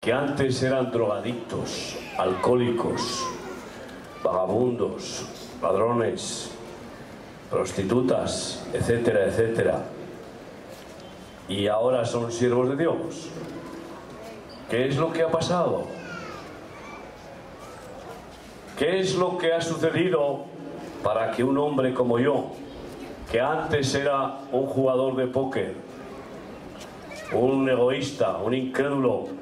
que antes eran drogadictos, alcohólicos, vagabundos, ladrones, prostitutas, etcétera, etcétera, y ahora son siervos de Dios. ¿Qué es lo que ha pasado? ¿Qué es lo que ha sucedido para que un hombre como yo, que antes era un jugador de póker, un egoísta, un incrédulo,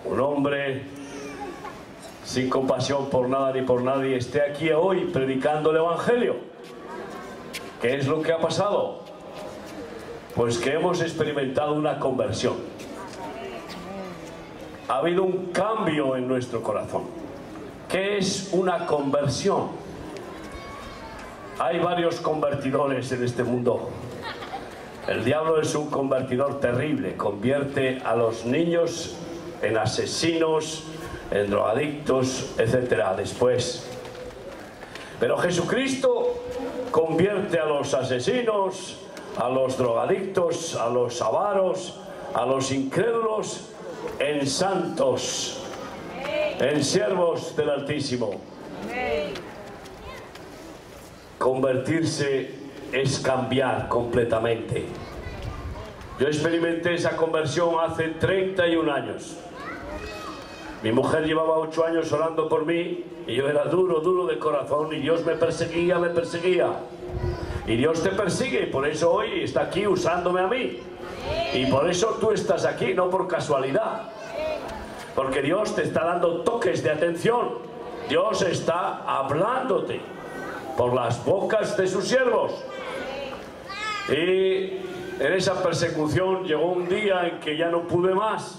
un hombre sin compasión por nada ni por nadie, esté aquí hoy predicando el Evangelio? ¿Qué es lo que ha pasado? Pues que hemos experimentado una conversión. Ha habido un cambio en nuestro corazón. ¿Qué es una conversión? Hay varios convertidores en este mundo. El diablo es un convertidor terrible. Convierte a los niños en asesinos, en drogadictos, etcétera, después. Pero Jesucristo convierte a los asesinos, a los drogadictos, a los avaros, a los incrédulos, en santos, en siervos del Altísimo. Convertirse es cambiar completamente. Yo experimenté esa conversión hace 31 años. Mi mujer llevaba 8 años orando por mí y yo era duro de corazón y Dios me perseguía, me perseguía. Y Dios te persigue y por eso hoy está aquí usándome a mí. Y por eso tú estás aquí, no por casualidad. Porque Dios te está dando toques de atención. Dios está hablándote por las bocas de sus siervos. Y en esa persecución llegó un día en que ya no pude más.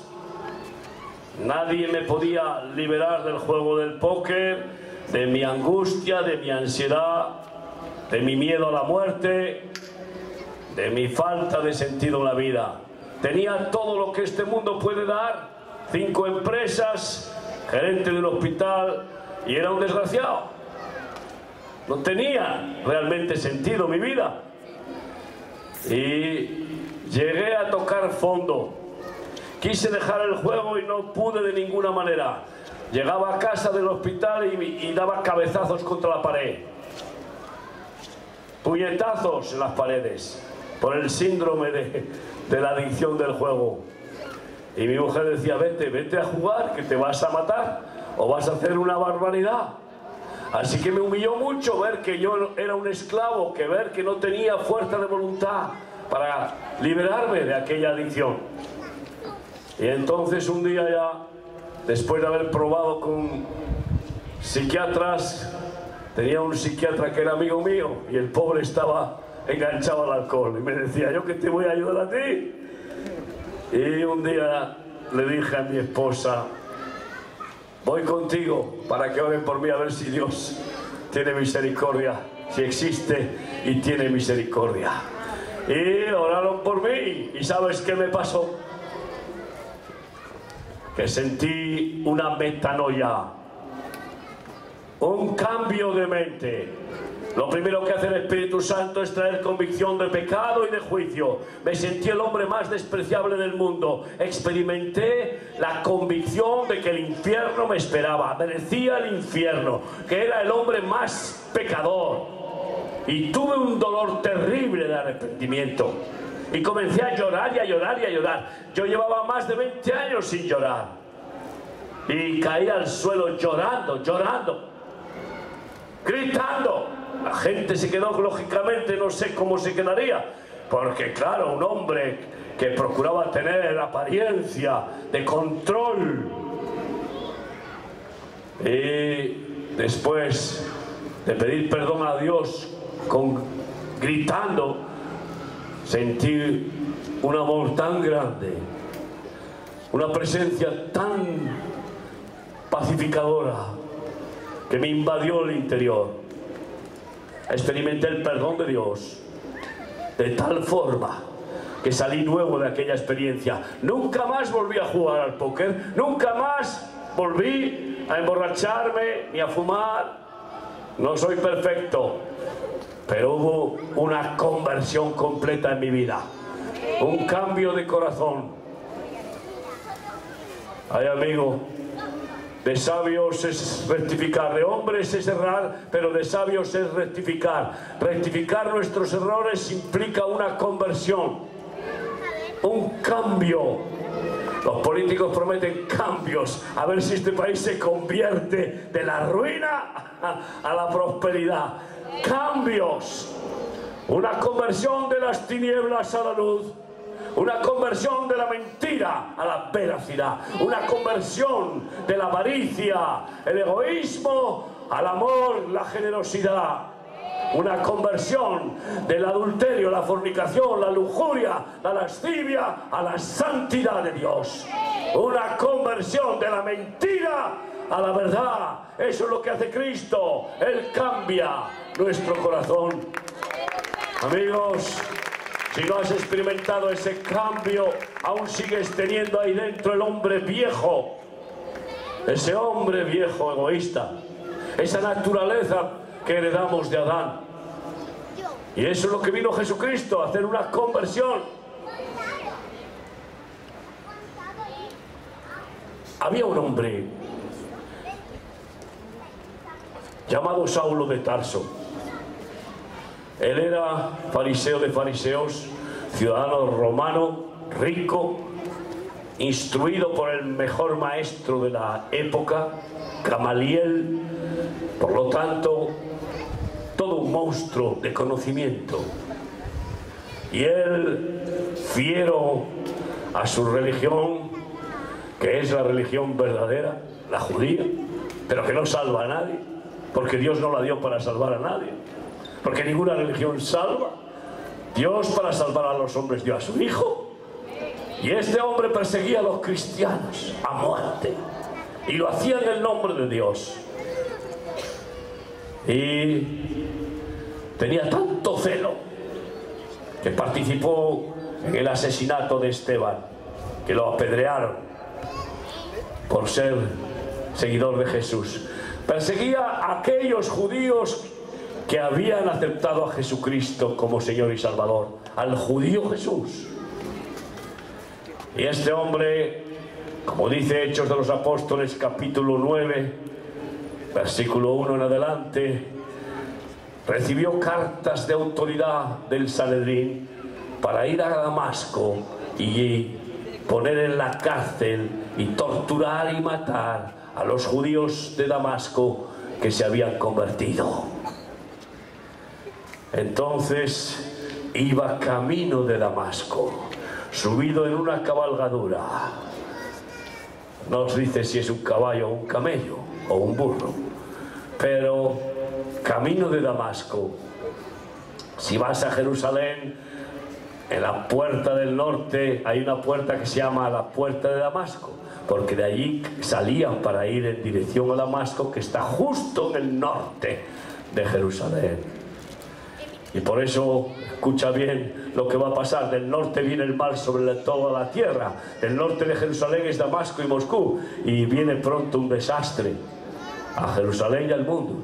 Nadie me podía liberar del juego del póker, de mi angustia, de mi ansiedad, de mi miedo a la muerte, de mi falta de sentido en la vida. Tenía todo lo que este mundo puede dar, 5 empresas, gerente de un hospital, y era un desgraciado. No tenía realmente sentido mi vida. Y llegué a tocar fondo. Quise dejar el juego y no pude de ninguna manera. Llegaba a casa del hospital y daba cabezazos contra la pared. Puñetazos en las paredes por el síndrome de la adicción del juego. Y mi mujer decía, vete a jugar, que te vas a matar o vas a hacer una barbaridad. Así que me humilló mucho ver que yo era un esclavo, que ver que no tenía fuerza de voluntad para liberarme de aquella adicción. Y entonces un día ya, después de haber probado con psiquiatras, tenía un psiquiatra que era amigo mío y el pobre estaba enganchado al alcohol. Y me decía, yo que te voy a ayudar a ti. Y un día le dije a mi esposa, voy contigo para que oren por mí a ver si Dios tiene misericordia, si existe y tiene misericordia. Y oraron por mí y ¿sabes qué me pasó? Que sentí una metanoia, un cambio de mente. Lo primero que hace el Espíritu Santo es traer convicción de pecado y de juicio. Me sentí el hombre más despreciable del mundo. Experimenté la convicción de que el infierno me esperaba, merecía el infierno, que era el hombre más pecador. Y tuve un dolor terrible de arrepentimiento. Y comencé a llorar y a llorar y a llorar. Yo llevaba más de 20 años sin llorar. Y caí al suelo llorando, gritando. La gente se quedó, lógicamente, no sé cómo se quedaría. Porque claro, un hombre que procuraba tener apariencia de control. Y después de pedir perdón a Dios, gritando, sentí un amor tan grande, una presencia tan pacificadora que me invadió el interior. Experimenté el perdón de Dios de tal forma que salí nuevo de aquella experiencia. Nunca más volví a jugar al póker, nunca más volví a emborracharme ni a fumar. No soy perfecto, pero hubo una conversión completa en mi vida, un cambio de corazón. Ay, amigo, de sabios es rectificar, de hombres es errar, pero de sabios es rectificar. Rectificar nuestros errores implica una conversión, un cambio. Los políticos prometen cambios, a ver si este país se convierte de la ruina a la prosperidad. Cambios, una conversión de las tinieblas a la luz, una conversión de la mentira a la veracidad, una conversión de la avaricia, el egoísmo al amor, la generosidad. Una conversión del adulterio, la fornicación, la lujuria, la lascivia a la santidad de Dios. Una conversión de la mentira a la verdad. Eso es lo que hace Cristo. Él cambia nuestro corazón. Amigos, si no has experimentado ese cambio, aún sigues teniendo ahí dentro el hombre viejo. Ese hombre viejo egoísta. Esa naturaleza que heredamos de Adán. Y eso es lo que vino Jesucristo, a hacer una conversión. Había un hombre llamado Saulo de Tarso. Él era fariseo de fariseos, ciudadano romano, rico, instruido por el mejor maestro de la época, Gamaliel. Por lo tanto, todo un monstruo de conocimiento. Y él, fiero a su religión, que es la religión verdadera, la judía, pero que no salva a nadie, porque Dios no la dio para salvar a nadie, porque ninguna religión salva. Dios, para salvar a los hombres, dio a su Hijo. Y este hombre perseguía a los cristianos a muerte, y lo hacía en el nombre de Dios. Y tenía tanto celo que participó en el asesinato de Esteban, que lo apedrearon por ser seguidor de Jesús. Perseguía a aquellos judíos que habían aceptado a Jesucristo como Señor y Salvador, al judío Jesús. Y este hombre, como dice Hechos de los Apóstoles, capítulo 9, versículo 1 en adelante, recibió cartas de autoridad del Sanedrín para ir a Damasco y poner en la cárcel y torturar y matar a los judíos de Damasco que se habían convertido. Entonces iba camino de Damasco, subido en una cabalgadura. No os dice si es un caballo o un camello o un burro, pero camino de Damasco. Si vas a Jerusalén, en la puerta del norte hay una puerta que se llama la puerta de Damasco, porque de allí salían para ir en dirección a Damasco, que está justo en el norte de Jerusalén. Y por eso, escucha bien lo que va a pasar. Del norte viene el mal sobre toda la tierra. Del norte de Jerusalén es Damasco y Moscú, y viene pronto un desastre a Jerusalén y al mundo,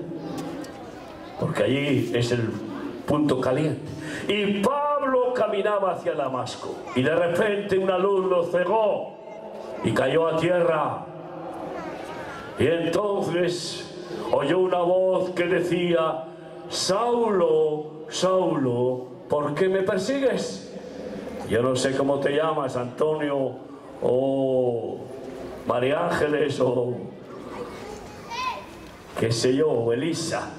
porque allí es el punto caliente. Y Pablo caminaba hacia Damasco, y de repente una luz lo cegó y cayó a tierra. Y entonces oyó una voz que decía: Saulo, Saulo, ¿por qué me persigues? Yo no sé cómo te llamas, Antonio o María Ángeles o qué sé yo, o Elisa.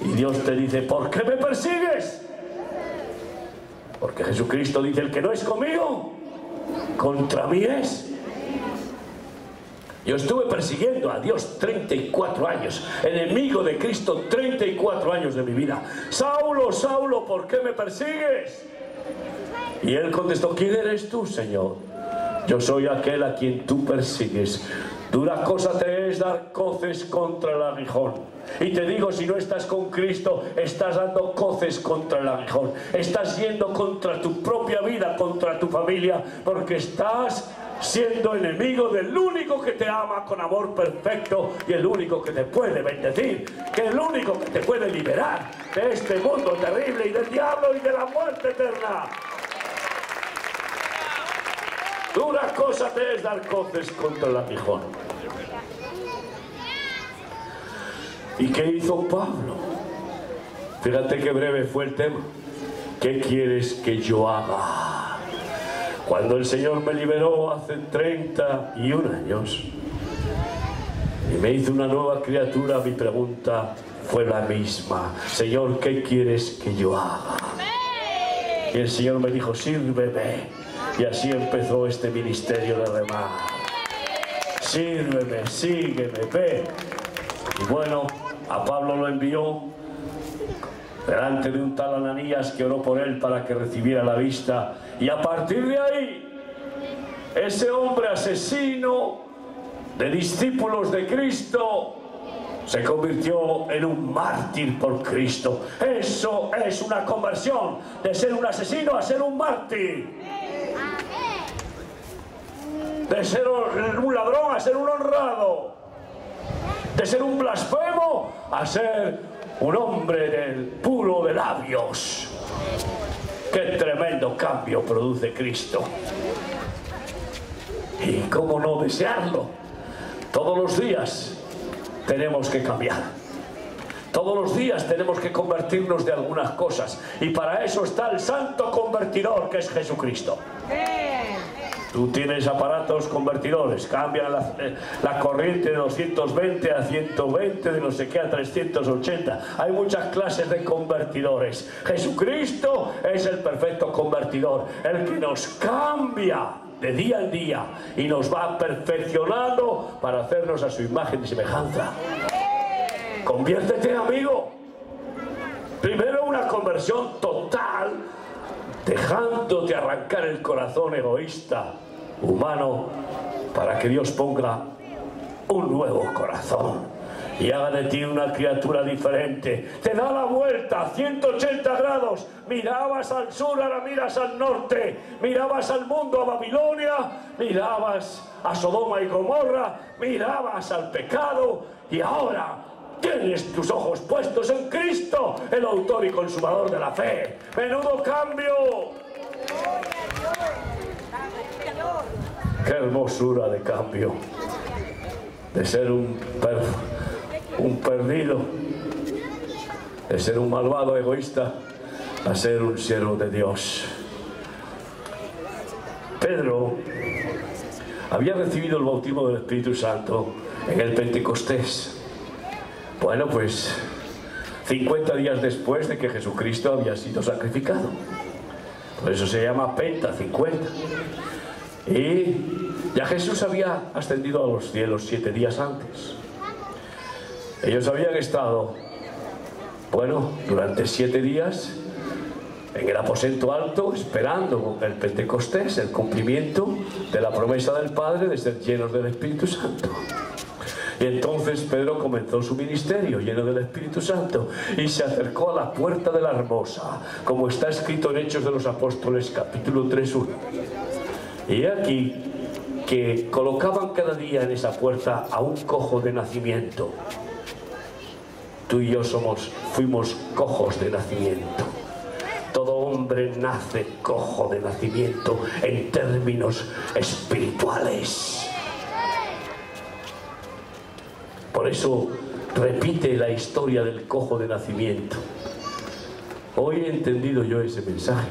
Y Dios te dice: ¿por qué me persigues? Porque Jesucristo dice: el que no es conmigo, contra mí es. Yo estuve persiguiendo a Dios 34 años, enemigo de Cristo 34 años de mi vida. Saulo, Saulo, ¿por qué me persigues? Y él contestó: ¿quién eres tú, Señor? Yo soy aquel a quien tú persigues. Dura cosa te es dar coces contra el aguijón. Y te digo, si no estás con Cristo, estás dando coces contra el aguijón. Estás yendo contra tu propia vida, contra tu familia, porque estás siendo enemigo del único que te ama con amor perfecto, y el único que te puede bendecir, que el único que te puede liberar de este mundo terrible y del diablo y de la muerte eterna. Dura cosa te es dar coces contra el aguijón. ¿Y qué hizo Pablo? Fíjate qué breve fue el tema. ¿Qué quieres que yo haga? Cuando el Señor me liberó hace 31 años y me hizo una nueva criatura, mi pregunta fue la misma. Señor, ¿qué quieres que yo haga? Y el Señor me dijo, sírveme. Y así empezó este ministerio de remar. Sírveme, sígueme, ve. Y bueno, a Pablo lo envió delante de un tal Ananías que oró por él para que recibiera la vista. Y a partir de ahí, ese hombre asesino de discípulos de Cristo se convirtió en un mártir por Cristo. Eso es una conversión, de ser un asesino a ser un mártir. De ser un ladrón a ser un honrado. De ser un blasfemo a ser un hombre puro de labios. ¡Qué tremendo cambio produce Cristo! ¿Y cómo no desearlo? Todos los días tenemos que cambiar. Todos los días tenemos que convertirnos de algunas cosas. Y para eso está el santo convertidor, que es Jesucristo. Tú tienes aparatos convertidores, cambian la corriente de 220 a 120, de no sé qué a 380. Hay muchas clases de convertidores. Jesucristo es el perfecto convertidor, el que nos cambia de día en día y nos va perfeccionando para hacernos a su imagen y semejanza. Conviértete, amigo. Primero una conversión total, dejándote arrancar el corazón egoísta, humano, para que Dios ponga un nuevo corazón y haga de ti una criatura diferente. Te da la vuelta a 180 grados. Mirabas al sur, ahora miras al norte. Mirabas al mundo, a Babilonia. Mirabas a Sodoma y Gomorra. Mirabas al pecado. Y ahora tienes tus ojos puestos en Cristo, el autor y consumador de la fe. ¡Menudo cambio! ¡Qué hermosura de cambio! De ser un perdido, de ser un malvado egoísta, a ser un siervo de Dios. Pedro había recibido el bautismo del Espíritu Santo en el Pentecostés. Bueno, pues 50 días después de que Jesucristo había sido sacrificado. Por eso se llama Penta, 50. Y ya Jesús había ascendido a los cielos 7 días antes. Ellos habían estado, bueno, durante 7 días en el aposento alto, esperando el Pentecostés, el cumplimiento de la promesa del Padre de ser llenos del Espíritu Santo. Y entonces Pedro comenzó su ministerio lleno del Espíritu Santo y se acercó a la puerta de la Hermosa, como está escrito en Hechos de los Apóstoles, capítulo 3:1. Y aquí que colocaban cada día en esa puerta a un cojo de nacimiento. Tú y yo fuimos cojos de nacimiento. Todo hombre nace cojo de nacimiento en términos espirituales. Por eso repite la historia del cojo de nacimiento. Hoy he entendido yo ese mensaje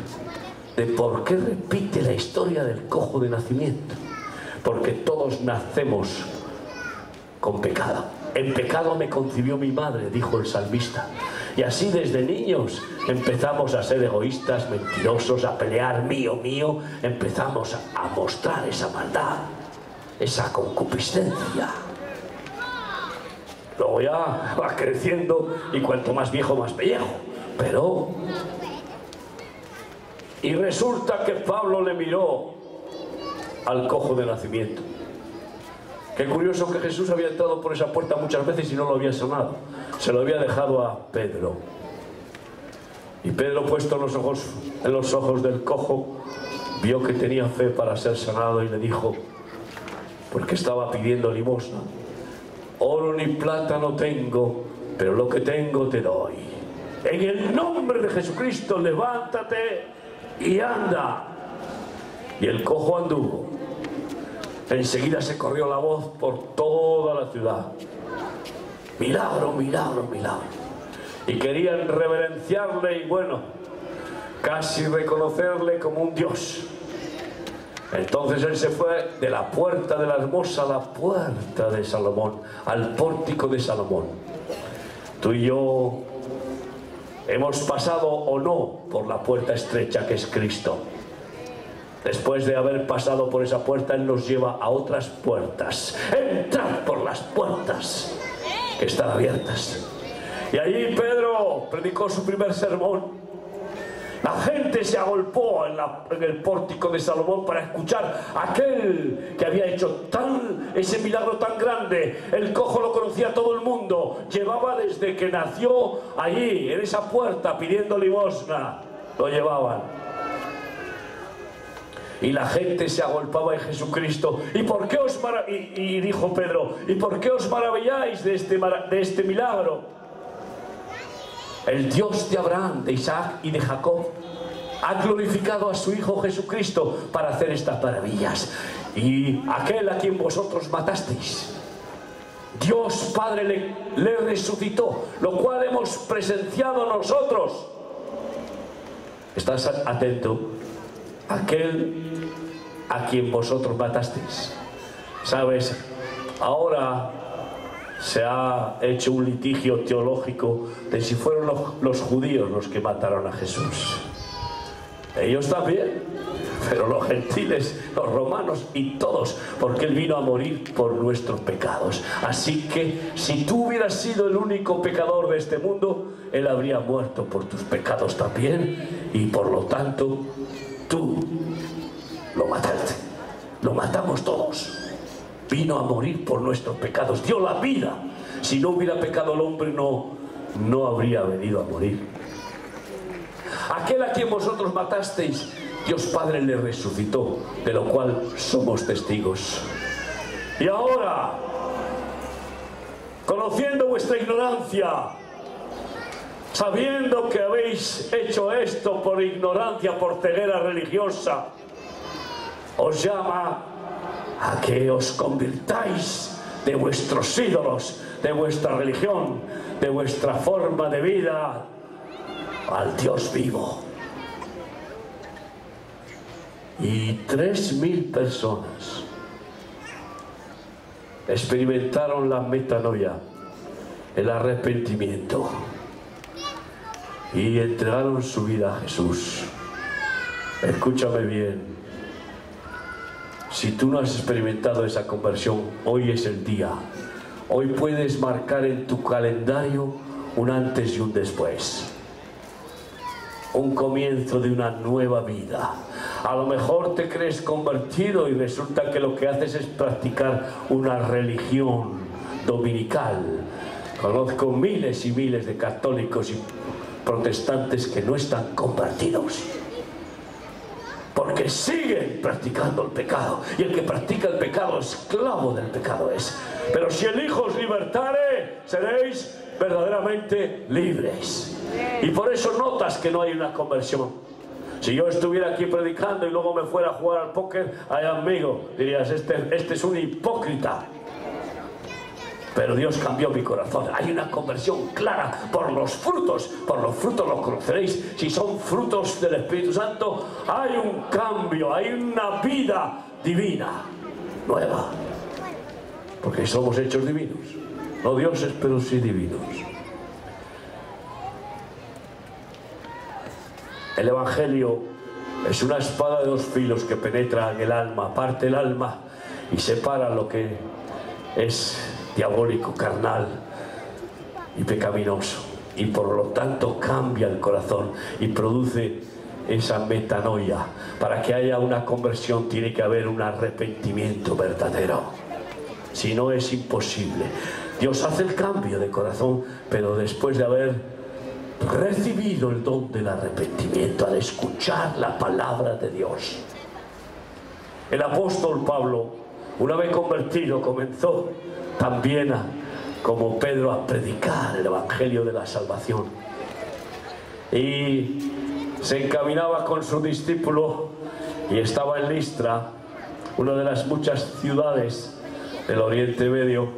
de por qué repite la historia del cojo de nacimiento. Porque todos nacemos con pecado. En pecado me concibió mi madre, dijo el salmista. Y así desde niños empezamos a ser egoístas, mentirosos, a pelear mío, mío. Empezamos a mostrar esa maldad, esa concupiscencia. Luego ya va creciendo y cuanto más viejo, más pellejo. Pero... y resulta que Pablo le miró al cojo de nacimiento. Qué curioso que Jesús había entrado por esa puerta muchas veces y no lo había sanado. Se lo había dejado a Pedro. Y Pedro, puesto en los ojos del cojo, vio que tenía fe para ser sanado y le dijo, porque estaba pidiendo limosna: oro ni plata no tengo, pero lo que tengo te doy. En el nombre de Jesucristo, levántate y anda. Y el cojo anduvo. enseguida se corrió la voz por toda la ciudad. Milagro, milagro, milagro. Y querían reverenciarle y bueno, casi reconocerle como un dios. Entonces él se fue de la puerta de la hermosa a la puerta de Salomón, al pórtico de Salomón. Tú y yo hemos pasado o no por la puerta estrecha que es Cristo. Después de haber pasado por esa puerta, Él nos lleva a otras puertas. Entrad por las puertas que están abiertas. Y allí Pedro predicó su primer sermón. La gente se agolpó en el pórtico de Salomón para escuchar a aquel que había hecho ese milagro tan grande. El cojo lo conocía todo el mundo. Llevaba desde que nació allí, en esa puerta, pidiendo limosna. Lo llevaban. Y la gente se agolpaba en Jesucristo. Y dijo Pedro, ¿y por qué os maravilláis de este milagro? El Dios de Abraham, de Isaac y de Jacob ha glorificado a su Hijo Jesucristo para hacer estas maravillas. Y aquel a quien vosotros matasteis, Dios Padre le resucitó, lo cual hemos presenciado nosotros. ¿Estás atento? Aquel a quien vosotros matasteis. ¿Sabes? Ahora se ha hecho un litigio teológico de si fueron los judíos los que mataron a Jesús. Ellos también, pero los gentiles, los romanos y todos, porque Él vino a morir por nuestros pecados. Así que si tú hubieras sido el único pecador de este mundo, Él habría muerto por tus pecados también, y por lo tanto tú lo mataste. Lo matamos todos. Vino a morir por nuestros pecados, dio la vida. Si no hubiera pecado el hombre, no habría venido a morir. Aquel a quien vosotros matasteis, Dios Padre le resucitó, de lo cual somos testigos. Y ahora, conociendo vuestra ignorancia, sabiendo que habéis hecho esto por ignorancia, por ceguera religiosa, os llama a que os convirtáis de vuestros ídolos, de vuestra religión, de vuestra forma de vida, al Dios vivo. Y 3.000 personas experimentaron la metanoia, el arrepentimiento, y entregaron su vida a Jesús. Escúchame bien. Si tú no has experimentado esa conversión, hoy es el día. Hoy puedes marcar en tu calendario un antes y un después. Un comienzo de una nueva vida. A lo mejor te crees convertido y resulta que lo que haces es practicar una religión dominical. Conozco miles y miles de católicos y protestantes que no están convertidos, porque siguen practicando el pecado, y el que practica el pecado, esclavo del pecado es. Pero si el Hijo os libertare, seréis verdaderamente libres. Y por eso notas que no hay una conversión. Si yo estuviera aquí predicando y luego me fuera a jugar al póker, ay amigo, dirías, este es un hipócrita. Pero Dios cambió mi corazón. Hay una conversión clara por los frutos. Por los frutos los conoceréis. Si son frutos del Espíritu Santo, hay un cambio, hay una vida divina, nueva. Porque somos hechos divinos. No dioses, pero sí divinos. El Evangelio es una espada de dos filos que penetra en el alma, parte el alma y separa lo que es diabólico, carnal y pecaminoso, y por lo tanto cambia el corazón y produce esa metanoia. Para que haya una conversión tiene que haber un arrepentimiento verdadero, si no es imposible. Dios hace el cambio de corazón, pero después de haber recibido el don del arrepentimiento, al escuchar la palabra de Dios. El apóstol Pablo, una vez convertido, comenzó también como Pedro a predicar el Evangelio de la salvación, y se encaminaba con su discípulo y estaba en Listra, una de las muchas ciudades del Oriente Medio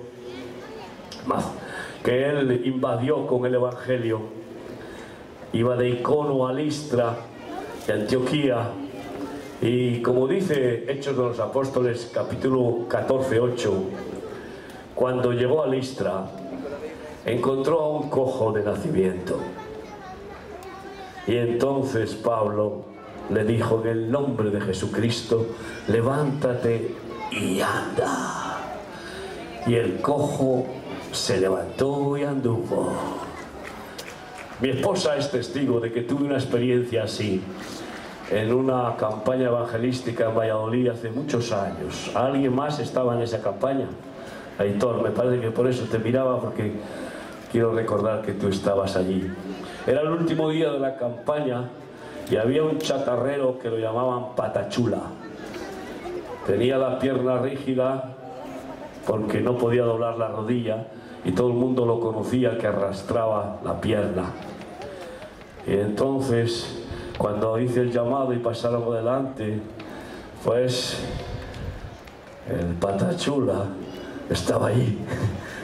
que él invadió con el Evangelio. Iba de Icono a Listra y Antioquía, y como dice Hechos de los Apóstoles capítulo 14:8, cuando llegó a Listra encontró a un cojo de nacimiento, y entonces Pablo le dijo: en el nombre de Jesucristo, levántate y anda. Y el cojo se levantó y anduvo. Mi esposa es testigo de que tuve una experiencia así en una campaña evangelística en Valladolid hace muchos años. ¿Alguien más estaba en esa campaña? Aitor, me parece que por eso te miraba, porque quiero recordar que tú estabas allí. Era el último día de la campaña y había un chatarrero que lo llamaban Patachula. Tenía la pierna rígida porque no podía doblar la rodilla, y todo el mundo lo conocía, que arrastraba la pierna. Y entonces, cuando hice el llamado y pasaron adelante, pues el Patachula estaba ahí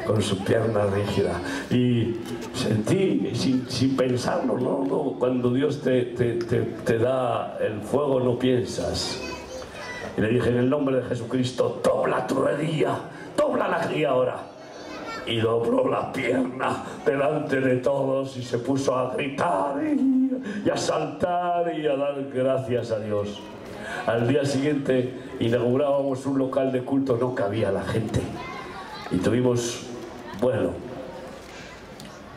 con su pierna rígida, y sentí, sin pensarlo, ¿no? Cuando Dios te da el fuego no piensas. Y le dije: en el nombre de Jesucristo, dobla tu rodilla, dóblala aquí ahora. Y dobló la pierna delante de todos y se puso a gritar y a saltar y a dar gracias a Dios. Al día siguiente inaugurábamos un local de culto, no cabía la gente, y tuvimos, bueno,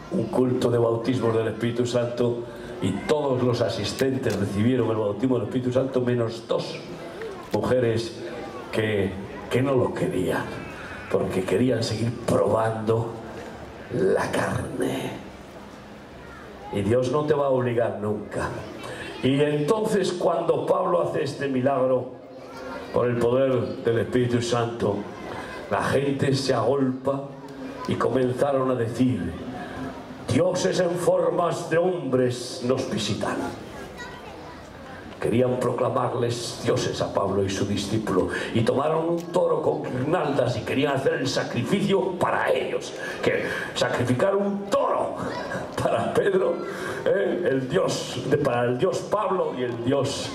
un culto de bautismo del Espíritu Santo, y todos los asistentes recibieron el bautismo del Espíritu Santo, menos 2 mujeres que no lo querían, porque querían seguir probando la carne. Y Dios no te va a obligar nunca. Y entonces, cuando Pablo hace este milagro por el poder del Espíritu Santo, la gente se agolpa y comenzaron a decir: dioses en formas de hombres nos visitan. Querían proclamarles dioses a Pablo y su discípulo, y tomaron un toro con guirnaldas y querían hacer el sacrificio para ellos, que sacrificar un toro para Pedro, para el dios Pablo y el dios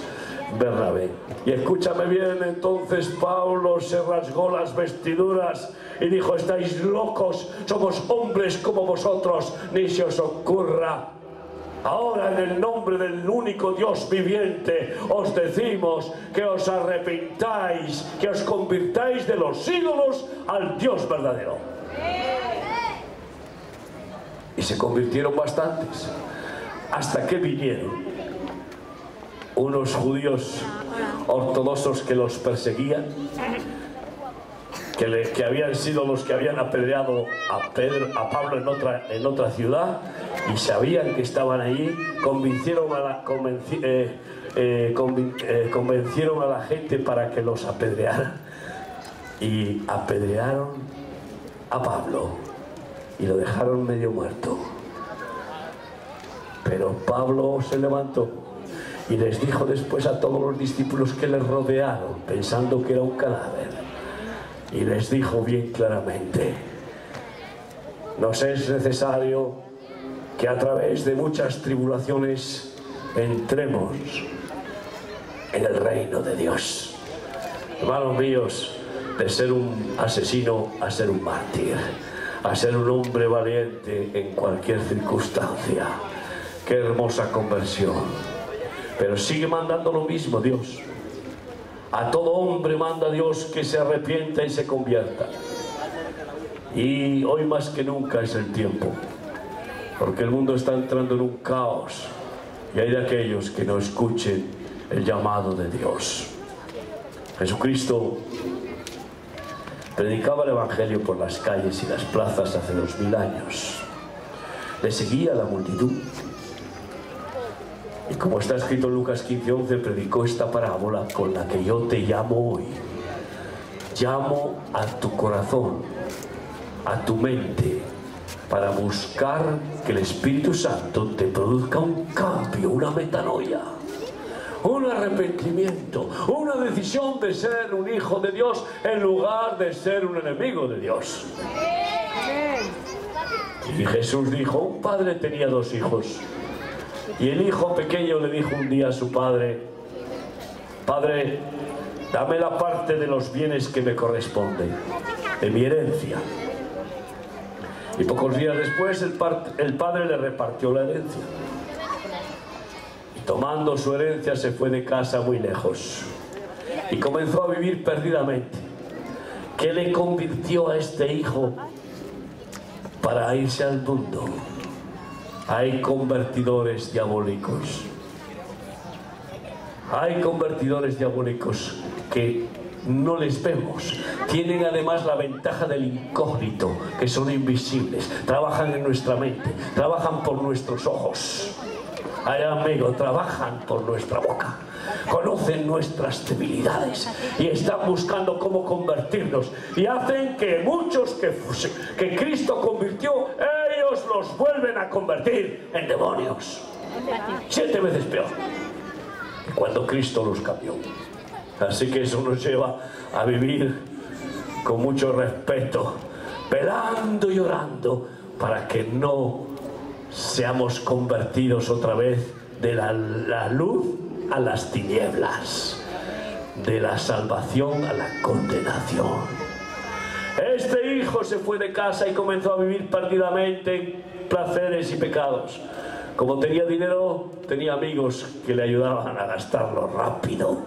Bernabé. Y escúchame bien, entonces Pablo se rasgó las vestiduras y dijo: estáis locos, somos hombres como vosotros, ni se os ocurra. Ahora, en el nombre del único Dios viviente, os decimos que os arrepintáis, que os convirtáis de los ídolos al Dios verdadero. Y se convirtieron bastantes, hasta que vinieron unos judíos ortodoxos que los perseguían, que habían sido los que habían apedreado a Pablo en otra ciudad, y sabían que estaban allí. Convencieron a la gente para que los apedrearan, y apedrearon a Pablo y lo dejaron medio muerto. Pero Pablo se levantó y les dijo después a todos los discípulos que les rodearon, pensando que era un cadáver, y les dijo bien claramente: nos es necesario que a través de muchas tribulaciones entremos en el reino de Dios. Hermanos míos, de ser un asesino a ser un mártir, a ser un hombre valiente en cualquier circunstancia. Qué hermosa conversión. Pero sigue mandando lo mismo Dios. A todo hombre manda Dios que se arrepienta y se convierta. Y hoy más que nunca es el tiempo, porque el mundo está entrando en un caos, y hay de aquellos que no escuchen el llamado de Dios. Jesucristo predicaba el Evangelio por las calles y las plazas hace 2000 años. Le seguía la multitud. Y como está escrito en Lucas 15:11, predicó esta parábola con la que yo te llamo hoy. Llamo a tu corazón, a tu mente, para buscar que el Espíritu Santo te produzca un cambio, una metanoia, un arrepentimiento, una decisión de ser un hijo de Dios en lugar de ser un enemigo de Dios. Y Jesús dijo, un padre tenía 2 hijos. Y el hijo pequeño le dijo un día a su padre, Padre, dame la parte de los bienes que me corresponde, de mi herencia. Y pocos días después el padre le repartió la herencia. Y tomando su herencia se fue de casa muy lejos. Y comenzó a vivir perdidamente. ¿Qué le convirtió a este hijo para irse al mundo? Hay convertidores diabólicos. Hay convertidores diabólicos que no les vemos. Tienen además la ventaja del incógnito, que son invisibles. Trabajan en nuestra mente, trabajan por nuestros ojos. Ay, amigo, trabajan por nuestra boca. Conocen nuestras debilidades y están buscando cómo convertirnos. Y hacen que muchos que Cristo convirtió, ellos los vuelven a convertir en demonios. 7 veces peor que cuando Cristo los cambió. Así que eso nos lleva a vivir con mucho respeto, velando y orando para que no seamos convertidos otra vez de la luz a las tinieblas, de la salvación a la condenación. Este hijo se fue de casa y comenzó a vivir perdidamente en placeres y pecados. Como tenía dinero, tenía amigos que le ayudaban a gastarlo rápido.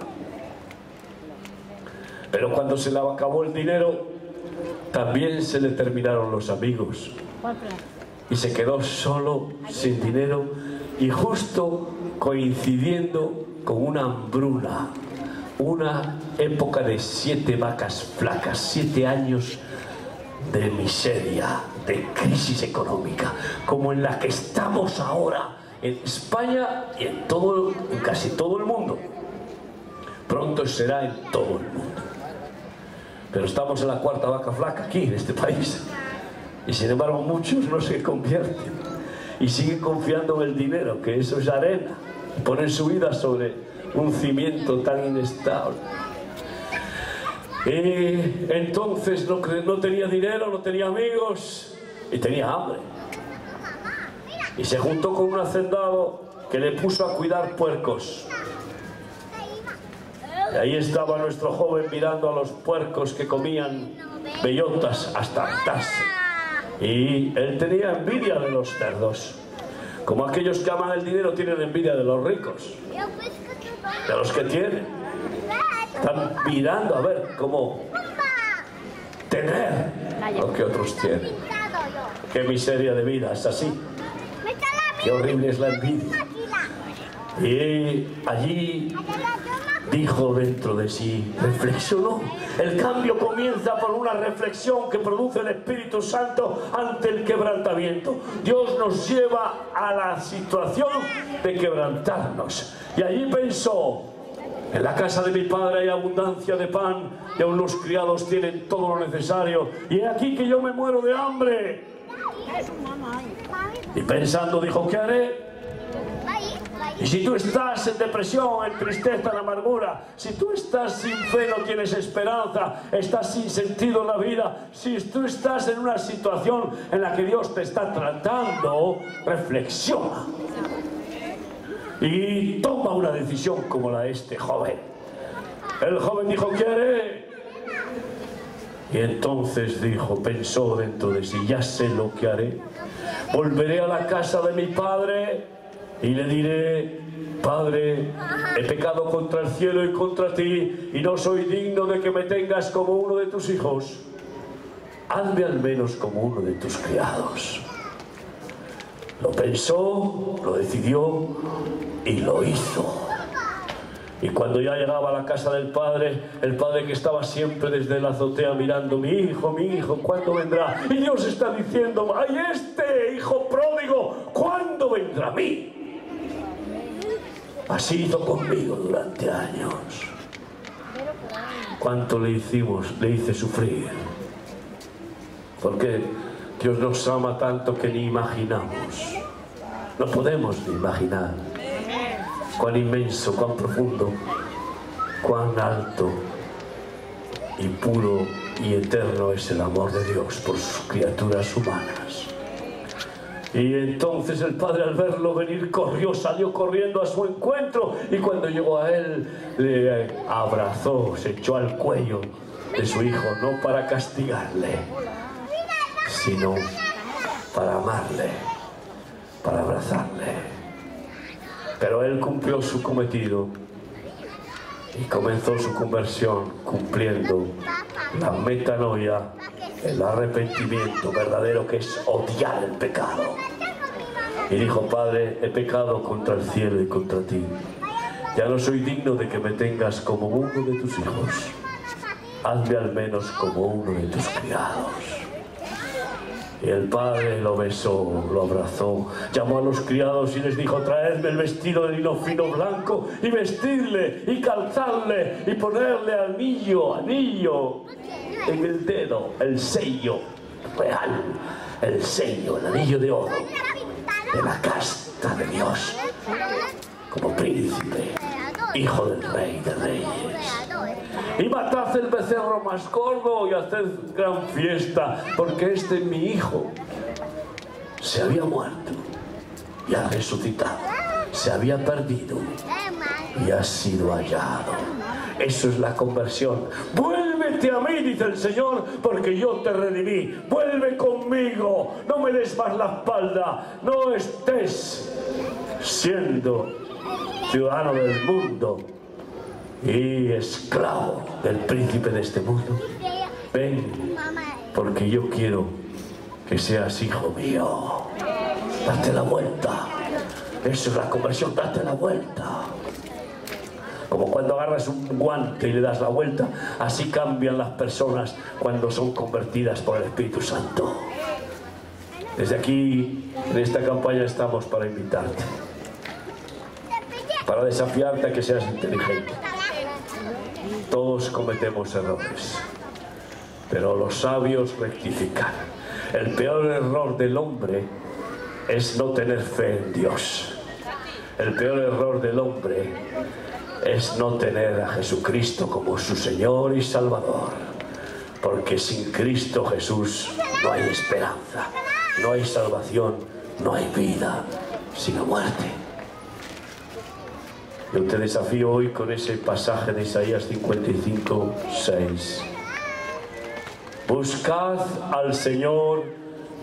Pero cuando se le acabó el dinero, también se le terminaron los amigos. Y se quedó solo, sin dinero, y justo coincidiendo con una hambruna, una época de 7 vacas flacas, 7 años de miseria, de crisis económica, como en la que estamos ahora en España y en casi todo el mundo. Pronto será en todo el mundo. Pero estamos en la 4ª vaca flaca aquí, en este país. Y sin embargo muchos no se convierten y siguen confiando en el dinero, que eso es arena, y ponen su vida sobre un cimiento tan inestable. Y entonces no tenía dinero, no tenía amigos y tenía hambre. Y se juntó con un hacendado que le puso a cuidar puercos. Y ahí estaba nuestro joven mirando a los puercos que comían bellotas hasta hartarse. Y él tenía envidia de los cerdos. Como aquellos que aman el dinero tienen envidia de los ricos, de los que tienen. Están mirando a ver cómo tener lo que otros tienen. Qué miseria de vida, es así. Qué horrible es la envidia. Y allí dijo dentro de sí, reflexionó. El cambio comienza por una reflexión que produce el Espíritu Santo ante el quebrantamiento. Dios nos lleva a la situación de quebrantarnos. Y allí pensó, en la casa de mi padre hay abundancia de pan y aún los criados tienen todo lo necesario. Y he aquí que yo me muero de hambre. Y pensando dijo, ¿qué haré? Y si tú estás en depresión, en tristeza, en amargura, si tú estás sin fe, no tienes esperanza, estás sin sentido en la vida, si tú estás en una situación en la que Dios te está tratando, reflexiona y toma una decisión como la de este joven. El joven dijo, ¿qué haré? Y entonces pensó dentro de sí, ya sé lo que haré. Volveré a la casa de mi padre y le diré, Padre, he pecado contra el cielo y contra ti, y no soy digno de que me tengas como uno de tus hijos. Hazme al menos como uno de tus criados. Lo pensó, lo decidió y lo hizo. Y cuando ya llegaba a la casa del padre, el padre que estaba siempre desde la azotea mirando, mi hijo, ¿cuándo vendrá? Y Dios está diciendo, ¡ay, este hijo pródigo, ¿cuándo vendrá a mí? Así hizo conmigo durante años. ¿Cuánto le hice sufrir? Porque Dios nos ama tanto que ni imaginamos. No podemos ni imaginar. cuán inmenso, cuán profundo, cuán alto y puro y eterno es el amor de Dios por sus criaturas humanas. Y entonces el padre, al verlo venir, salió corriendo a su encuentro, y cuando llegó a él le abrazó, se echó al cuello de su hijo, no para castigarle, sino para amarle, para abrazarle. Pero él cumplió su cometido y comenzó su conversión cumpliendo la metanoia, el arrepentimiento verdadero, que es odiar el pecado. Y dijo: Padre, he pecado contra el cielo y contra ti. Ya no soy digno de que me tengas como uno de tus hijos. Hazme al menos como uno de tus criados. Y el padre lo besó, lo abrazó, llamó a los criados y les dijo: traedme el vestido de lino fino blanco y vestidle y calzadle y ponerle anillo en el dedo, el sello real, el sello, el anillo de oro de la casta de Dios, como príncipe, hijo del Rey de Reyes. Y matad el becerro más gordo y haced gran fiesta, porque este mi hijo se había muerto y ha resucitado, se había perdido y ha sido hallado. Eso es la conversión. Vuélvete a mí, dice el Señor, porque yo te redimí. Vuelve conmigo, no me des más la espalda, no estés siendo ciudadano del mundo y esclavo del príncipe de este mundo. Ven, porque yo quiero que seas hijo mío. Date la vuelta. Eso es la conversión, date la vuelta. Como cuando agarras un guante y le das la vuelta, así cambian las personas cuando son convertidas por el Espíritu Santo. Desde aquí, en esta campaña, estamos para invitarte, para desafiarte a que seas inteligente. Todos cometemos errores, pero los sabios rectifican. El peor error del hombre es no tener fe en Dios. El peor error del hombre es no tener a Jesucristo como su Señor y Salvador. Porque sin Cristo Jesús no hay esperanza, no hay salvación, no hay vida, sino muerte. Yo te desafío hoy con ese pasaje de Isaías 55:6. Buscad al Señor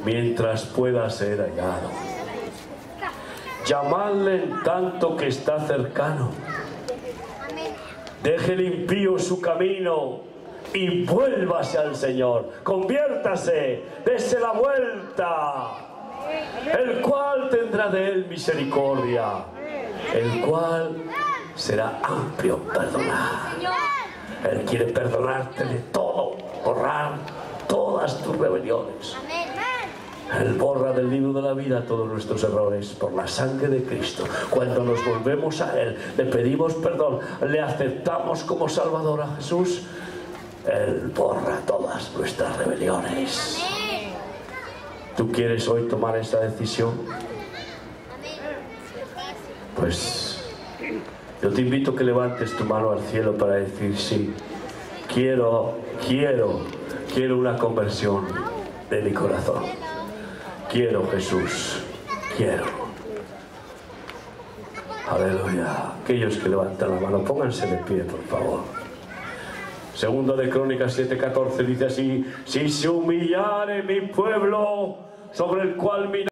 mientras pueda ser hallado. Llamadle en tanto que está cercano. Deje el impío su camino y vuélvase al Señor. Conviértase, dese la vuelta, el cual tendrá de él misericordia, el cual será amplio en perdonar. Él quiere perdonarte de todo, borrar todas tus rebeliones. Él borra del libro de la vida todos nuestros errores por la sangre de Cristo. Cuando nos volvemos a Él, le pedimos perdón, le aceptamos como Salvador a Jesús, Él borra todas nuestras rebeliones. ¿Tú quieres hoy tomar esa decisión? Pues yo te invito a que levantes tu mano al cielo para decir: sí, quiero una conversión de mi corazón. Quiero, Jesús, quiero. Aleluya. Aquellos que levantan la mano, pónganse de pie, por favor. Segundo de Crónicas 7:14 dice así: si se humillare mi pueblo, sobre el cual mi